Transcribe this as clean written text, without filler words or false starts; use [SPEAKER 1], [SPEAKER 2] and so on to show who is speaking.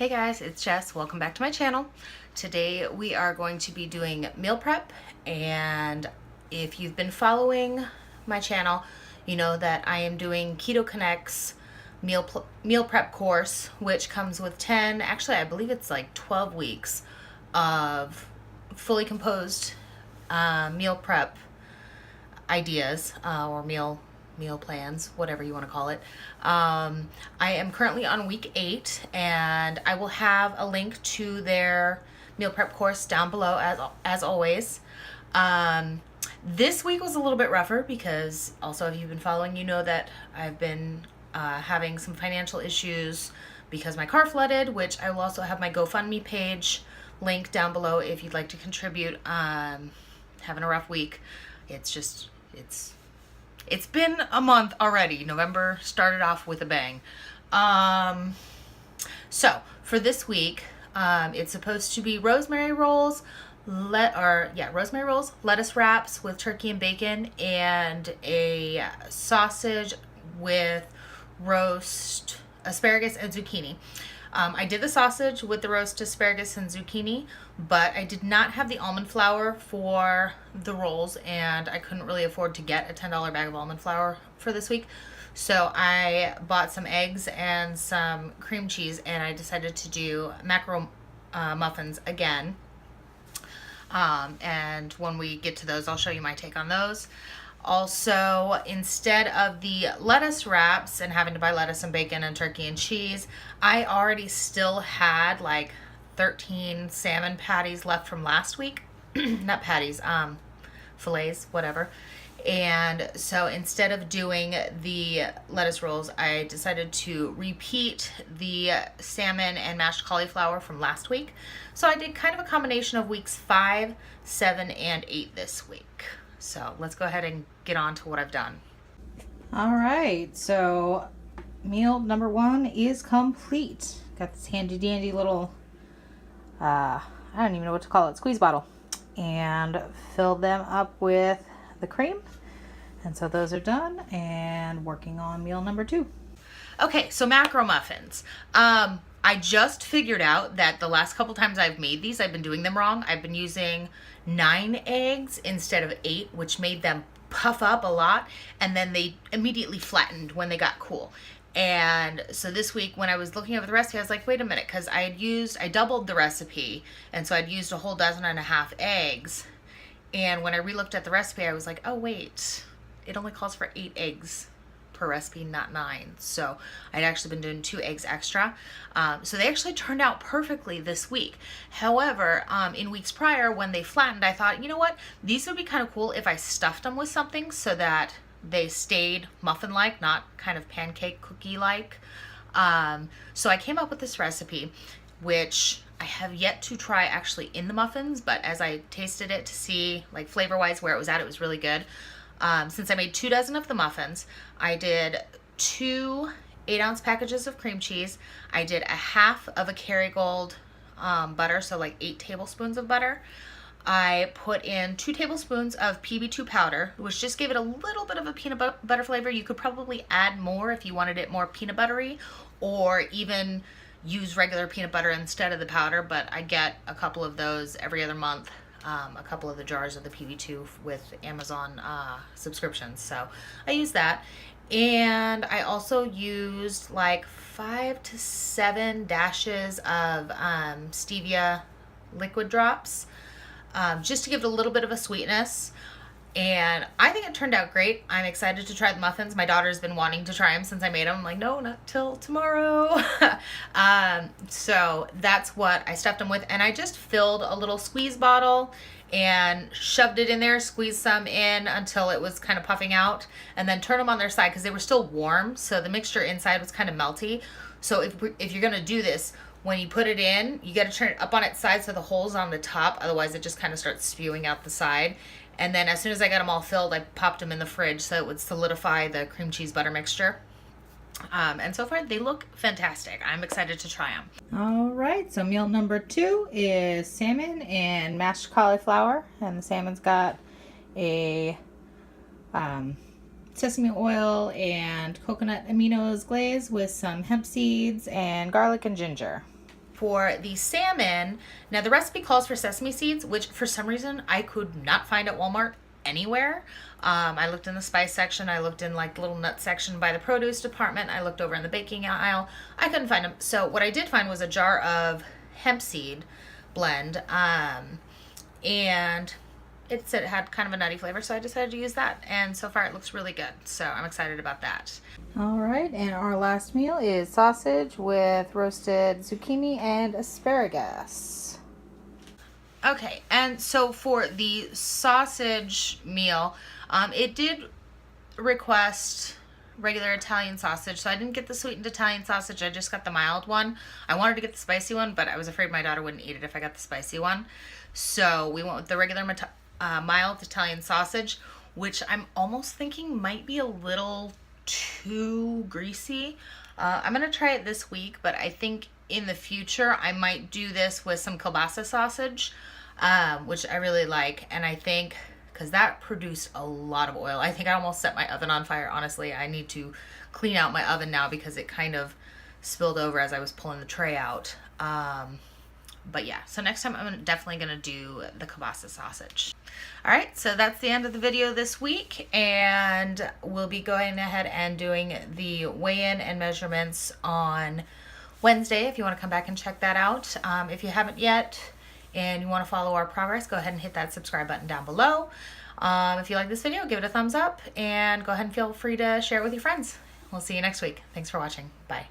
[SPEAKER 1] Hey guys, it's Jess. Welcome back to my channel. Today we are going to be doing meal prep, and if you've been following my channel, you know that I am doing Keto Connect's meal prep course, which comes with 10, actually I believe it's like 12 weeks of fully composed meal prep ideas or meal plans, whatever you want to call it. I am currently on week 8, and I will have a link to their meal prep course down below as always. This week was a little bit rougher because also, if you've been following, you know that I've been having some financial issues because my car flooded, which I will also have my GoFundMe page link down below if you'd like to contribute. Having a rough week. It's been a month already. November started off with a bang. So for this week, it's supposed to be rosemary rolls, rosemary rolls, lettuce wraps with turkey and bacon, and a sausage with roast asparagus and zucchini. I did the sausage with the roast asparagus and zucchini, but I did not have the almond flour for the rolls, and I couldn't really afford to get a $10 bag of almond flour for this week. So I bought some eggs and some cream cheese, and I decided to do macro muffins again. And when we get to those, I'll show you my take on those. Also, instead of the lettuce wraps and having to buy lettuce and bacon and turkey and cheese, I already still had like 13 salmon patties left from last week. Not patties, fillets, whatever. And so instead of doing the lettuce rolls, I decided to repeat the salmon and mashed cauliflower from last week. So I did kind of a combination of weeks 5, 7, and 8 this week. So let's go ahead and get on to what I've done. All right, so meal number 1 is complete. Got this handy dandy little, I don't even know what to call it, squeeze bottle. And filled them up with the cream. And so those are done, and working on meal number 2. Okay, so macro muffins. I just figured out that the last couple times I've made these, I've been doing them wrong. I've been using 9 eggs instead of 8, which made them puff up a lot, and then they immediately flattened when they got cool. And so this week when I was looking over the recipe, I was like, wait a minute, because I doubled the recipe, and so I'd used a whole 12.5 eggs. And when I relooked at the recipe, I was like, oh wait, it only calls for 8 eggs per recipe, not 9. So I'd actually been doing 2 eggs extra. So they actually turned out perfectly this week. However, in weeks prior when they flattened, I thought, you know what, these would be kind of cool if I stuffed them with something so that they stayed muffin-like, not kind of pancake cookie-like. So I came up with this recipe, which I have yet to try actually in the muffins, but as I tasted it to see like flavor-wise where it was really good. Since I made 2 dozen of the muffins, I did 2 8-ounce packages of cream cheese. I did a half of a Kerrygold butter, so like 8 tablespoons of butter. I put in 2 tablespoons of PB2 powder, which just gave it a little bit of a peanut butter flavor. You could probably add more if you wanted it more peanut buttery, or even use regular peanut butter instead of the powder, but I get a couple of those every other month. A couple of the jars of the PB2 with Amazon subscriptions. So I use that. And I also used like 5 to 7 dashes of stevia liquid drops, just to give it a little bit of a sweetness. And I think it turned out great. I'm excited to try the muffins. My daughter's been wanting to try them since I made them. I'm like, no, not till tomorrow. So that's what I stuffed them with. And I just filled a little squeeze bottle and shoved it in there, squeezed some in until it was kind of puffing out, and then turned them on their side because they were still warm. So the mixture inside was kind of melty. So if you're going to do this, when you put it in, you got to turn it up on its side so the hole's on the top. Otherwise, it just kind of starts spewing out the side. And then as soon as I got them all filled, I popped them in the fridge so it would solidify the cream cheese butter mixture. And so far, they look fantastic. I'm excited to try them. All right, so meal number 2 is salmon and mashed cauliflower. And the salmon's got a sesame oil and coconut aminos glaze with some hemp seeds and garlic and ginger. For the salmon, now the recipe calls for sesame seeds, which for some reason I could not find at Walmart anywhere. I looked in the spice section, I looked in like the little nut section by the produce department, I looked over in the baking aisle. I couldn't find them. So what I did find was a jar of hemp seed blend, and it said it had kind of a nutty flavor, so I decided to use that, and so far it looks really good, so I'm excited about that.
[SPEAKER 2] All right, and our last meal is sausage with roasted zucchini and asparagus.
[SPEAKER 1] Okay, and so for the sausage meal, it did request regular Italian sausage, so I didn't get the sweetened Italian sausage, I just got the mild one. I wanted to get the spicy one, but I was afraid my daughter wouldn't eat it if I got the spicy one. So we went with the regular mild Italian sausage, which I'm almost thinking might be a little too greasy. I'm gonna try it this week, but I think in the future I might do this with some kielbasa sausage, which I really like, and I think because that produced a lot of oil. I think I almost set my oven on fire. Honestly, I need to clean out my oven now because it kind of spilled over as I was pulling the tray out. But yeah, so next time I'm definitely gonna do the kielbasa sausage. All right, so that's the end of the video this week, and we'll be going ahead and doing the weigh-in and measurements on Wednesday if you want to come back and check that out. If you haven't yet and you want to follow our progress, go ahead and hit that subscribe button down below. If you like this video, give it a thumbs up, and go ahead and feel free to share it with your friends. We'll see you next week. Thanks for watching. Bye.